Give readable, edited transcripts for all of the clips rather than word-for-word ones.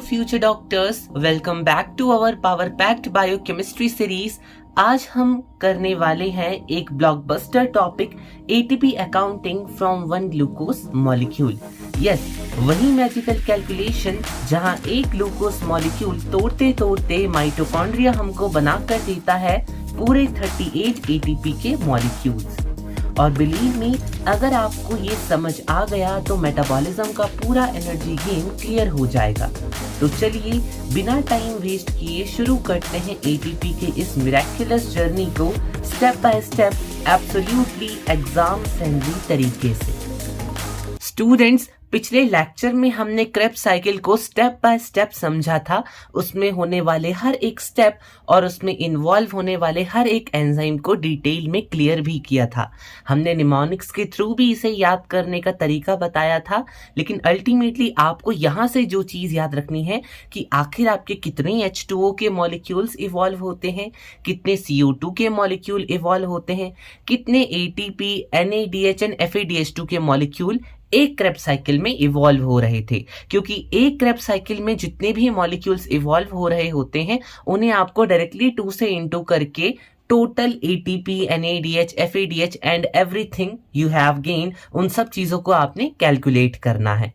Future doctors, welcome back to our power packed biochemistry series. आज हम करने वाले हैं एक blockbuster topic, ATP accounting from one glucose molecule. Yes, वही मैजिकल कैलकुलेशन जहां एक ग्लूकोज मॉलिक्यूल तोड़ते तोड़ते माइटोकॉन्ड्रिया हमको बनाकर देता है पूरे 38 एटीपी के मॉलिक्यूल्स। और बिलीव मी, अगर आपको ये समझ आ गया तो मेटाबॉलिज्म का पूरा एनर्जी गेन क्लियर हो जाएगा। तो चलिए बिना टाइम वेस्ट किए शुरू करते हैं एटीपी के इस मिरेक्युलस जर्नी को step by step, absolutely exam friendly तरीके से। स्टूडेंट्स, पिछले लेक्चर में हमने क्रेब्स साइकिल को स्टेप बाय स्टेप समझा था। उसमें होने वाले हर एक स्टेप और उसमें इन्वॉल्व होने वाले हर एक एंजाइम को डिटेल में क्लियर भी किया था। हमने निमोनिक्स के थ्रू भी इसे याद करने का तरीका बताया था। लेकिन अल्टीमेटली आपको यहाँ से जो चीज याद रखनी है कि आखिर आपके कितने H2O के मॉलिक्यूल्स इवॉल्व होते हैं, कितने CO2 के मॉलिक्यूल इवॉल्व होते हैं, कितने ATP, NADH एंड FADH2 के मॉलिक्यूल एक क्रेब्स साइकिल में इवॉल्व हो रहे थे। क्योंकि एक क्रेब्स साइकिल में जितने भी मॉलिक्यूल्स इवॉल्व हो रहे होते हैं उन्हें आपको डायरेक्टली 2 से इंटू करके total ATP, NADH, FADH and everything you have gain, उन सब चीजों को आपने कैलकुलेट करना है।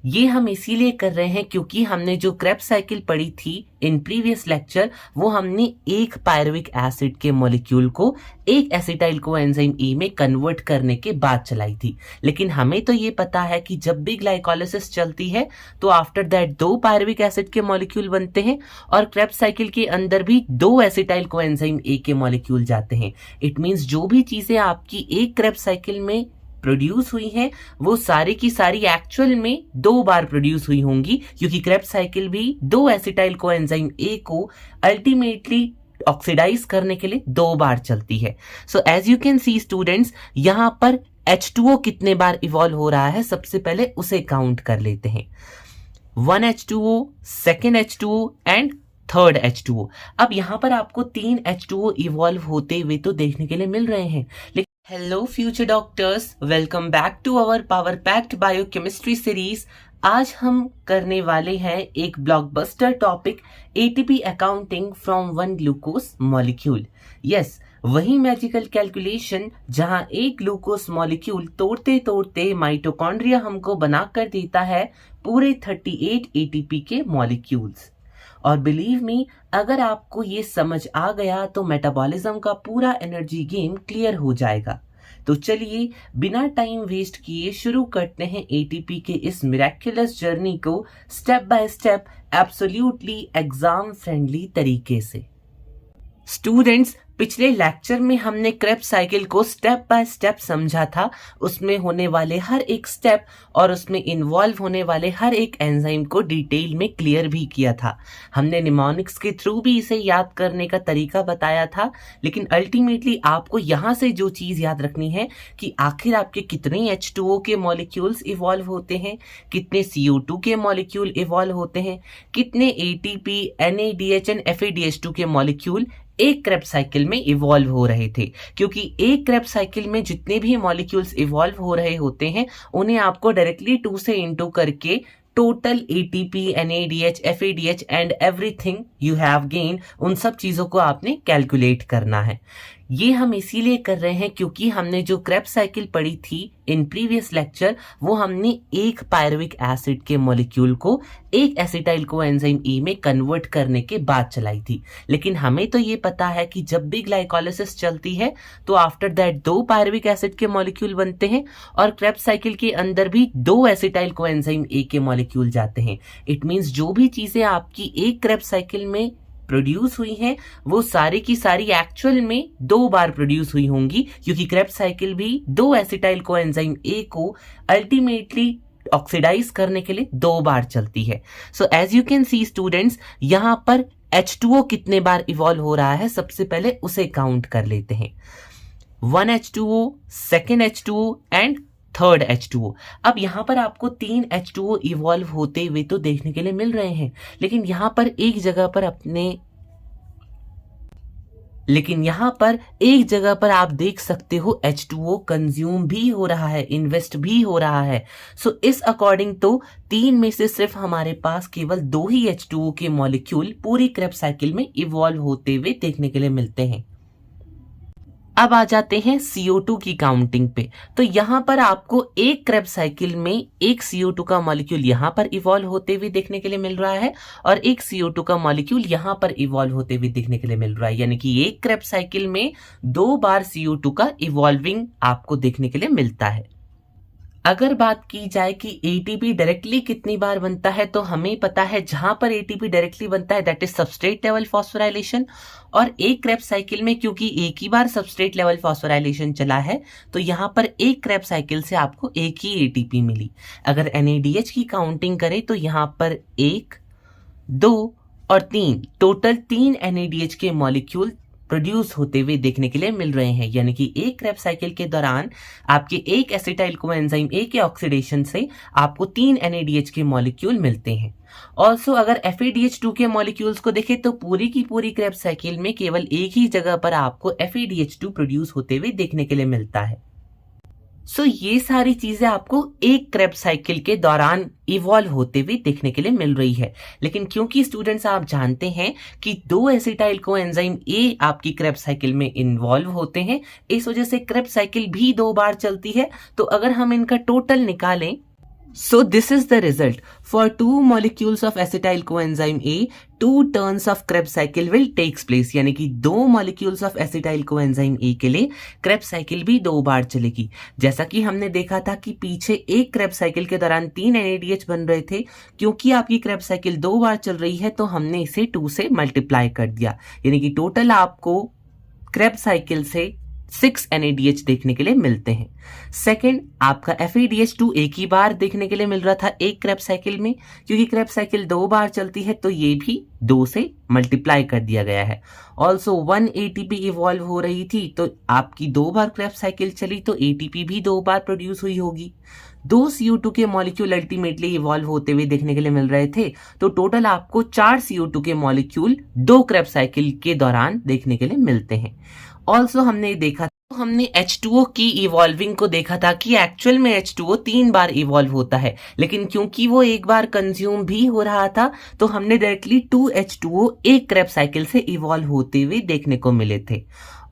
ये हम इसीलिए कर रहे हैं क्योंकि हमने जो क्रेब्स साइकिल पढ़ी थी इन प्रीवियस लेक्चर, वो हमने एक पायरुविक एसिड के मॉलिक्यूल को एक एसिटाइल कोएंजाइम E में कन्वर्ट करने के बाद चलाई थी। लेकिन हमें तो ये पता है कि जब भी ग्लाइकोलाइसिस चलती है तो आफ्टर दैट 2 पायरुविक एसिड के मॉलिक्यूल बनते हैं और क्रेब्स साइकिल के अंदर भी 2 एसिटाइल कोएंजाइम A के मॉलिक्यूल जाते हैं। इट मींस जो भी चीजें आपकी एक क्रेब्स साइकिल में प्रोड्यूस हुई हैं वो सारी की सारी एक्चुअल में 2 बार प्रोड्यूस हुई होंगी, क्योंकि क्रेब्स साइकिल भी 2 एसिटाइल कोएंजाइम A को अल्टीमेटली ऑक्सीडाइज करने के लिए 2 बार चलती है। So as you can see students, यहां पर H2O कितने बार इवॉल्व हो रहा है सबसे पहले उसे काउंट कर लेते हैं। 1 H2O, second H2O and third H2O। अब यहां पर आपको 3 H2O इवॉल्व होते हुए तो देखने के लिए मिल रहे हैं। लेकिन hello future doctors, welcome back to our power packed biochemistry series. आज हम करने वाले हैं एक blockbuster topic, ATP accounting from one glucose molecule. Yes, वही मैजिकल कैलकुलेशन जहां एक ग्लूकोज मॉलिक्यूल तोड़ते तोड़ते माइटोकॉन्ड्रिया हमको बनाकर देता है पूरे 38 एटीपी के मॉलिक्यूल्स। और बिलीव मी, अगर आपको ये समझ आ गया तो मेटाबॉलिज्म का पूरा एनर्जी गेन क्लियर हो जाएगा। तो चलिए बिना टाइम वेस्ट किए शुरू करते हैं एटीपी के इस मिरेक्युलस जर्नी को step by step, absolutely exam friendly तरीके से। स्टूडेंट्स, पिछले लेक्चर में हमने क्रेब्स साइकिल को स्टेप बाय स्टेप समझा था। उसमें होने वाले हर एक स्टेप और उसमें इन्वॉल्व होने वाले हर एक एंजाइम को डिटेल में क्लियर भी किया था। हमने निमोनिक्स के थ्रू भी इसे याद करने का तरीका बताया था। लेकिन अल्टीमेटली आपको यहाँ से जो चीज याद रखनी है कि आखिर आपके कितने H2O के मॉलिक्यूल्स इवॉल्व होते हैं, कितने CO2 के मॉलिक्यूल इवॉल्व होते हैं, कितने ATP, NADH एंड FADH2 के मॉलिक्यूल एक क्रेब्स साइकिल में इवॉल्व हो रहे थे। क्योंकि एक क्रेब्स साइकिल में जितने भी मॉलिक्यूल्स इवॉल्व हो रहे होते हैं उन्हें आपको डायरेक्टली 2 से इंटू करके total ATP, NADH, FADH and everything you have gain, उन सब चीजों को आपने कैलकुलेट करना है। ये हम इसीलिए कर रहे हैं क्योंकि हमने जो क्रेब्स साइकिल पढ़ी थी इन प्रीवियस लेक्चर, वो हमने एक पायरुविक एसिड के मॉलिक्यूल को एक एसिटाइल कोएंजाइम E में कन्वर्ट करने के बाद चलाई थी। लेकिन हमें तो ये पता है कि जब भी ग्लाइकोलाइसिस चलती है तो आफ्टर दैट 2 पायरुविक एसिड के मॉलिक्यूल बनते हैं और क्रेब्स साइकिल के अंदर भी 2 एसिटाइल कोएंजाइम A के मॉलिक्यूल जाते हैं। इट मींस जो भी चीजें आपकी एक क्रेब्स साइकिल में प्रोड्यूस हुई हैं वो सारी की सारी एक्चुअल में 2 बार प्रोड्यूस हुई होंगी, क्योंकि क्रेब्स साइकिल भी 2 एसिटाइल कोएंजाइम A को अल्टीमेटली ऑक्सीडाइज करने के लिए 2 बार चलती है। So as you can see students, यहां पर H2O कितने बार इवॉल्व हो रहा है सबसे पहले उसे काउंट कर लेते हैं। 1 H2O, second H2O and third H2O। अब यहां पर आपको 3 H2O इवॉल्व होते हुए तो देखने के लिए मिल रहे हैं। लेकिन यहां पर एक जगह पर लेकिन यहाँ पर एक जगह पर आप देख सकते हो H2O कंज्यूम भी हो रहा है, इन्वेस्ट भी हो रहा है। सो इस अकॉर्डिंग तो 3 में से सिर्फ हमारे पास केवल 2 ही H2O के मॉलिक्यूल पूरी क्रेब्स साइकिल में इवॉल्व होते हुए देखने के लिए मिलते हैं। अब आ जाते हैं CO2 की काउंटिंग पे। तो यहाँ पर आपको एक क्रेब्स साइकिल में एक CO2 का मॉलिक्यूल यहाँ पर इवॉल्व होते हुए देखने के लिए मिल रहा है और एक CO2 का मॉलिक्यूल यहाँ पर इवॉल्व होते हुए देखने के लिए मिल रहा है, यानी कि एक क्रेब्स साइकिल में 2 बार CO2 का इवॉल्विंग आपको देखने के लिए मिलता है। अगर बात की जाए कि एटीपी डायरेक्टली कितनी बार बनता है, तो हमें पता है जहां पर एटीपी डायरेक्टली बनता है that is substrate level phosphorylation. और एक क्रेब्स साइकिल में क्योंकि एक ही बार सबस्ट्रेट लेवल फॉस्फोराइलेशन चला है, तो यहां पर एक क्रेब्स साइकिल से आपको एक ही एटीपी मिली। अगर NADH की काउंटिंग करें तो यहां पर 1, 2 और 3 टोटल 3 NADH के मॉलिक्यूल प्रोड्यूस होते हुए देखने के लिए मिल रहे हैं, यानी कि एक क्रेब्स साइकिल के दौरान आपके एक एसिटाइल कोएंजाइम A के ऑक्सीडेशन से आपको 3 NADH के मॉलिक्यूल मिलते हैं। ऑल्सो अगर FADH2 के मॉलिक्यूल्स को देखें तो पूरी की पूरी क्रेब्स साइकिल में केवल एक ही जगह पर आपको FADH2 प्रोड्यूस होते हुए देखने के लिए मिलता है। सो ये सारी चीजें आपको एक क्रेब्स साइकिल के दौरान इवॉल्व होते हुए देखने के लिए मिल रही है। लेकिन क्योंकि स्टूडेंट्स आप जानते हैं कि 2 एसिटाइल कोएंजाइम A आपकी क्रेब्स साइकिल में इन्वॉल्व होते हैं, इस वजह से क्रेब्स साइकिल भी 2 बार चलती है। तो अगर हम इनका टोटल निकालें, so this is the result. For 2 molecules of acetyl coenzyme A, 2 turns of Krebs cycle will takes place. यानी कि 2 molecules of acetyl coenzyme A के लिए Krebs cycle भी 2 बार चलेगी। जैसा कि हमने देखा था कि पीछे एक Krebs cycle के दौरान 3 NADH बन रहे थे, क्योंकि आपकी Krebs cycle 2 बार चल रही है तो हमने इसे 2 से मल्टीप्लाई कर दिया, यानी कि टोटल आपको Krebs cycle से 6 NADH देखने के लिए मिलते हैं। सेकेंड, आपका FADH2 एक ही बार देखने के लिए मिल रहा था एक क्रेब्स साइकिल में, क्योंकि क्रेब्स साइकिल 2 बार चलती है तो ये भी 2 से मल्टीप्लाई कर दिया गया है। ऑल्सो 1 ATP इवॉल्व हो रही थी, तो आपकी 2 बार क्रेब्स साइकिल चली तो ATP भी 2 बार प्रोड्यूस हुई होगी। 2 CO2 के मॉलिक्यूल अल्टीमेटली इवॉल्व होते हुए देखने के लिए मिल रहे थे, तो टोटल आपको 4 CO2 के मॉलिक्यूल 2 क्रेब्स साइकिल के दौरान देखने के लिए मिलते हैं। ऑल्सो हमने H2O की इवॉल्विंग को देखा था कि एक्चुअल में H2O 3 बार इवॉल्व होता है, लेकिन क्योंकि वो एक बार कंज्यूम भी हो रहा था तो हमने डायरेक्टली 2 H2O एक क्रेब्स साइकिल से इवॉल्व होते हुए देखने को मिले थे।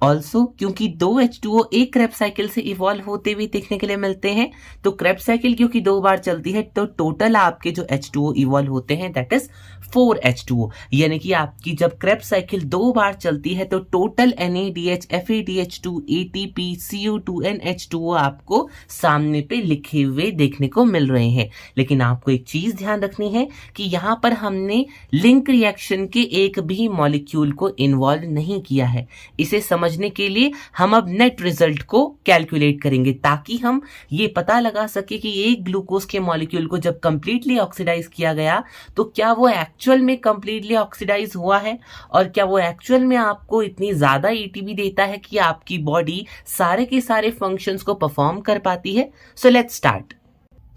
ऑल्सो क्योंकि 2 H2O एक क्रेब्स साइकिल से इवॉल्व होते हुए देखने के लिए मिलते हैं, तो क्रेब्स साइकिल क्योंकि 2 बार चलती है तो टोटल आपके जो H2O इवॉल्व होते हैं दैट इज 4 H2O, यानी कि आपकी जब क्रेब्स साइकिल 2 बार चलती है तो total NADH, FADH2, ATP, CO2 and H2O आपको सामने पे लिखे हुए देखने को मिल रहे हैं। लेकिन आपको एक चीज ध्यान रखनी है कि यहाँ पर हमने लिंक रिएक्शन के एक भी मॉलिक्यूल को इन्वॉल्व नहीं किया है। इसे समझने के लिए हम अब नेट रिजल्ट को कैलकुलेट करेंगे, ताकि हम ये पता लगा सके कि एक ग्लूकोज के मॉलिक्यूल को जब कंप्लीटली ऑक्सीडाइज किया गया तो क्या वो एक्चुअल में कंप्लीटली ऑक्सीडाइज हुआ है, और क्या वो एक्चुअल में आपको इतनी ज्यादा एटीपी देता है कि आपकी बॉडी सारे के सारे फंक्शंस को परफॉर्म कर पाती है। So let's start.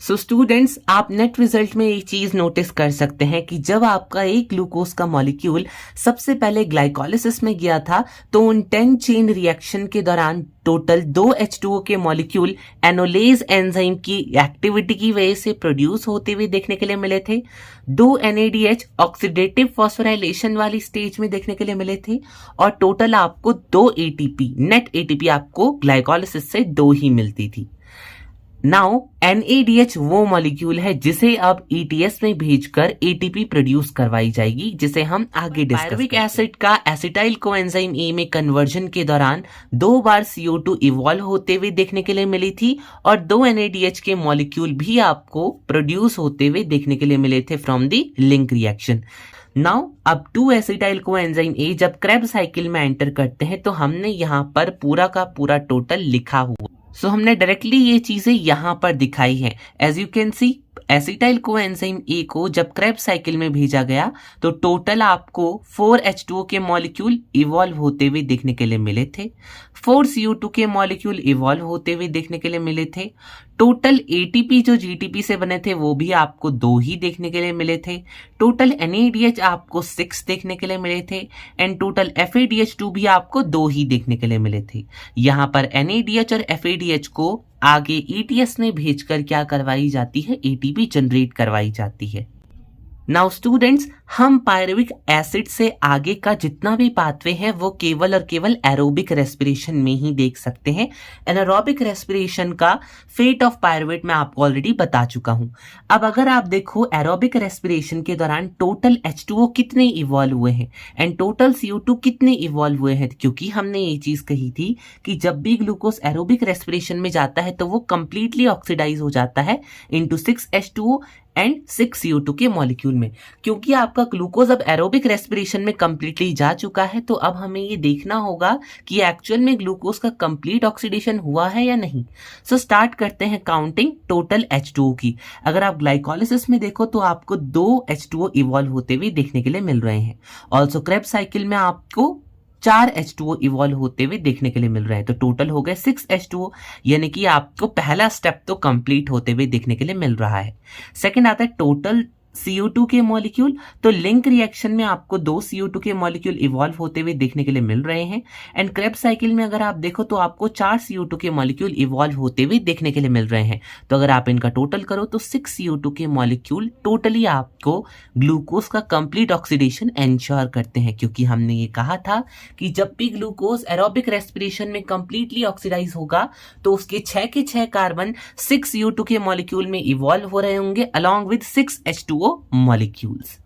So students, आप नेट रिजल्ट में एक चीज नोटिस कर सकते हैं कि जब आपका एक ग्लूकोज का मॉलिक्यूल सबसे पहले ग्लाइकोलिसिस में गया था तो उन 10 चेन रिएक्शन के दौरान टोटल 2 H2O के मॉलिक्यूल एनोलेज एंजाइम की एक्टिविटी की वजह से प्रोड्यूस होते हुए देखने के लिए मिले थे। 2 NADH ऑक्सीडेटिव फॉस्फोराइलेशन वाली स्टेज में देखने के लिए मिले थे, और टोटल आपको 2 ATP, नेट ATP आपको ग्लाइकोलिसिस से 2 ही मिलती थी। नाउ NADH वो मॉलिक्यूल है जिसे अब ETS में भेजकर ATP प्रोड्यूस करवाई जाएगी, जिसे हम आगे डिस्कस करेंगे। पायरुविक एसिड का एसिटाइल कोएंजाइम A में कन्वर्जन के दौरान 2 बार CO2 इवॉल्व होते हुए देखने के लिए मिली थी, और 2 NADH के मॉलिक्यूल भी आपको प्रोड्यूस होते हुए देखने के लिए मिले थे from the link reaction. Now अब 2 एसिटाइल कोएंजाइम A जब क्रेब्स साइकिल में एंटर करते हैं तो हमने यहाँ पर पूरा का पूरा टोटल लिखा हुआ, सो हमने डायरेक्टली ये चीजें यहाँ पर दिखाई है। As you can see acetyl coenzyme A को जब क्रेब्स साइकिल में भेजा गया तो टोटल आपको 4H2O के मॉलिक्यूल इवॉल्व होते हुए देखने के लिए मिले थे, 4 CO2 के मॉलिक्यूल इवॉल्व होते हुए देखने के लिए मिले थे। टोटल ATP जो GTP से बने थे वो भी आपको 2 ही देखने के लिए मिले थे। टोटल NADH आपको 6 देखने के लिए मिले थे एंड टोटल FADH2 भी आपको 2 ही देखने के लिए मिले थे। यहाँ पर NADH और FADH को आगे ETS में भेजकर क्या करवाई जाती है, ATP जनरेट करवाई जाती है। नाउ स्टूडेंट्स, हम पायरुविक एसिड से आगे का जितना भी पाथवे है वो केवल और केवल एरोबिक रेस्पिरेशन में ही देख सकते हैं। एनारोबिक रेस्पिरेशन का फेट ऑफ पायरुवेट मैं आपको ऑलरेडी बता चुका हूं। अब अगर आप देखो एरोबिक रेस्पिरेशन के दौरान टोटल H2O कितने इवॉल्व हुए हैं एंड टोटल CO2 कितने इवॉल्व हुए हैं, क्योंकि हमने ये चीज कही थी कि जब भी ग्लूकोज एरोबिक रेस्पिरेशन में जाता है तो वो कंप्लीटली ऑक्सीडाइज हो जाता है इनटू 6H2O एंड 6 CO2 के मॉलिक्यूल में। क्योंकि आपका ग्लूकोज अब एरोबिक रेस्पिरेशन में कंप्लीटली जा चुका है तो अब हमें ये देखना होगा कि एक्चुअल में ग्लूकोज का कंप्लीट ऑक्सीडेशन हुआ है या नहीं। सो स्टार्ट करते हैं काउंटिंग टोटल H2O की। अगर आप ग्लाइकोलिसिस में देखो तो आपको 2 H2O इवॉल्व होते हुए देखने के लिए मिल रहे हैं। ऑल्सो क्रेब्स साइकिल में आपको 4 H2O इवॉल्व होते हुए देखने के लिए मिल रहे हैं, तो टोटल हो गए 6 H2O, यानी कि आपको पहला स्टेप तो कंप्लीट होते हुए देखने के लिए मिल रहा है। सेकंड आता है टोटल CO2 के मॉलिक्यूल। तो लिंक रिएक्शन में आपको 2 CO2 के मॉलिक्यूल इवॉल्व होते हुए देखने के लिए मिल रहे हैं एंड क्रेब्स साइकिल में अगर आप देखो तो आपको 4 CO2 के मॉलिक्यूल इवॉल्व होते हुए देखने के लिए मिल रहे हैं। तो अगर आप इनका टोटल करो तो 6 CO2 के मॉलिक्यूल टोटली आपको ग्लूकोज का कंप्लीट ऑक्सीडेशन एंश्योर करते हैं, क्योंकि हमने ये कहा था कि जब भी ग्लूकोज एरोबिक रेस्पिरेशन में कंप्लीटली ऑक्सीडाइज होगा तो उसके 6 के 6 कार्बन 6 CO2 के मॉलिक्यूल में इवॉल्व हो रहे होंगे along with 6 H2O molecules.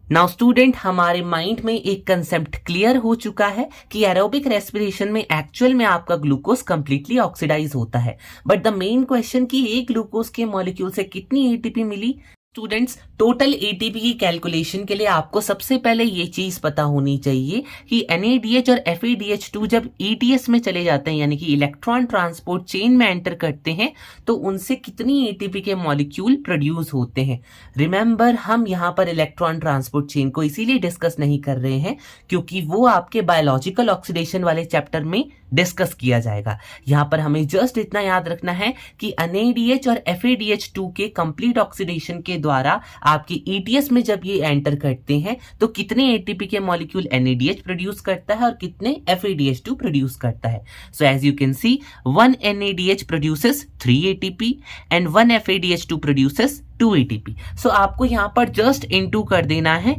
Now student, हमारे माइंड में एक कंसेप्ट क्लियर हो चुका है कि एरोबिक रेस्पिरेशन में एक्चुअल में आपका ग्लूकोज कंप्लीटली ऑक्सीडाइज होता है, बट द मेन क्वेश्चन कि एक ग्लूकोज के मॉलिक्यूल से कितनी एटीपी मिली। स्टूडेंट्स, टोटल एटीपी की कैलकुलेशन के लिए आपको सबसे पहले ये चीज पता होनी चाहिए कि NADH और FADH2 जब ETS में चले जाते हैं यानी कि इलेक्ट्रॉन ट्रांसपोर्ट चेन में एंटर करते हैं तो उनसे कितनी एटीपी के मॉलिक्यूल प्रोड्यूस होते हैं। रिमेंबर, हम यहाँ पर इलेक्ट्रॉन ट्रांसपोर्ट चेन को इसीलिए डिस्कस नहीं कर रहे हैं क्योंकि वो आपके बायोलॉजिकल ऑक्सीडेशन वाले चैप्टर में डिस्कस किया जाएगा। यहाँ पर हमें जस्ट इतना याद रखना है कि NADH और FADH2 के कंप्लीट ऑक्सीडेशन के द्वारा आपके ETS में जब ये एंटर करते हैं तो कितने एटीपी के मॉलिक्यूल NADH प्रोड्यूस करता है और कितने FADH2 प्रोड्यूस करता है। So as you can see 1 NADH produces 3 ATP and 1 FADH2 produces 2 ATP। So आपको यहाँ पर जस्ट इनटू कर देना है।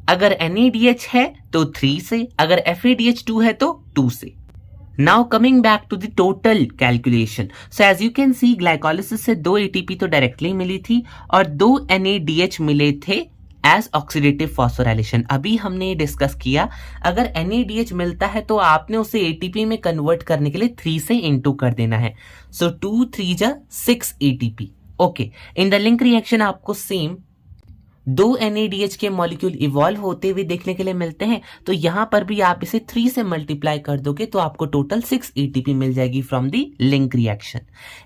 अगर NADH है तो 3 से, अगर FADH2 है तो 2 से। Now coming back to the total calculation. So as you can see glycolysis से 2 ATP तो डायरेक्टली मिली थी और 2 NADH मिले थे एज ऑक्सीडेटिव फॉस्फोराइलेशन। अभी हमने डिस्कस किया अगर NADH मिलता है तो आपने उसे ATP में कन्वर्ट करने के लिए 3 से इनटू कर देना है। सो 2 3 जा 6 ATP। Okay, in the link reaction आपको सेम 2 NADH के मॉलिक्यूल इवॉल्व होते हुए देखने के लिए मिलते हैं, तो यहां पर भी आप इसे 3 से मल्टीप्लाई कर दोगे तो आपको टोटल 6 ATP मिल जाएगी from the link reaction.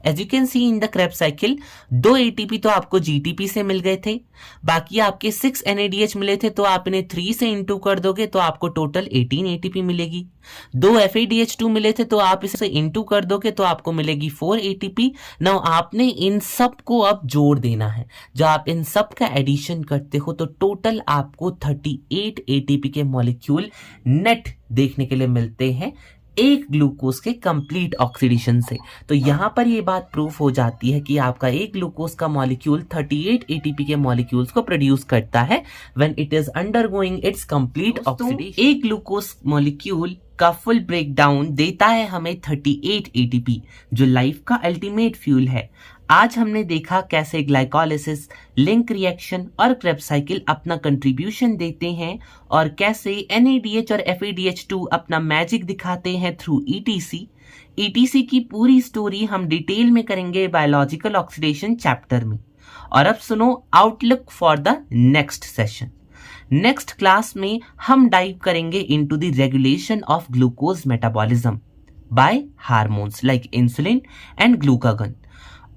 As you can see in the Krebs cycle 2 ATP तो आपको GTP से मिल गए थे, बाकी आपके 6 NADH मिले थे तो आप इन्हें 3 से इंटू कर दोगे तो आपको टोटल 18 ATP मिलेगी। 2 FADH2 मिले थे तो आप इसे इंटू कर दोगे तो आपको मिलेगी 4 ATP। नाउ आपने इन सब को अब जोड़ देना है। जब आप इन सब का एडिशन करते हो तो टोटल आपको 38 ATP के मॉलिक्यूल नेट देखने के लिए मिलते हैं एक ग्लूकोज के कंप्लीट ऑक्सीडेशन से। तो यहां पर ये बात प्रूफ हो जाती है कि आपका एक ग्लूकोज का मॉलिक्यूल 38 ATP के मॉलिक्यूल्स को प्रोड्यूस करता है when it is undergoing it's complete oxidation. एक ग्लूकोज मॉलिक्यूल का फुल ब्रेकडाउन देता है हमें 38 ATP जो लाइफ का अल्टीमेट फ्यूल है। आज हमने देखा कैसे ग्लाइकोलिसिस, लिंक रिएक्शन और क्रेब्स साइकिल अपना कंट्रीब्यूशन देते हैं और कैसे NADH और FADH2 अपना मैजिक दिखाते हैं थ्रू ETC। ETC की पूरी स्टोरी हम डिटेल में करेंगे बायोलॉजिकल ऑक्सीडेशन चैप्टर में। और अब सुनो outlook for the next session. Next class में हम डाइव करेंगे into the regulation of glucose metabolism by hormones like insulin and glucagon.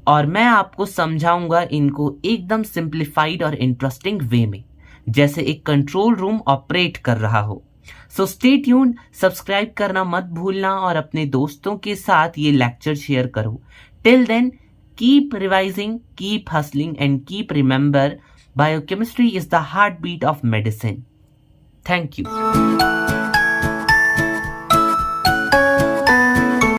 और मैं आपको समझाऊंगा इनको एकदम सिंप्लीफाइड और इंटरेस्टिंग वे में, जैसे एक कंट्रोल रूम ऑपरेट कर रहा हो। सो स्टे ट्यून्ड, सब्सक्राइब करना मत भूलना और अपने दोस्तों के साथ ये लेक्चर शेयर करो। Till then, keep revising, keep hustling, and keep remember, biochemistry is the heartbeat of medicine. Thank you.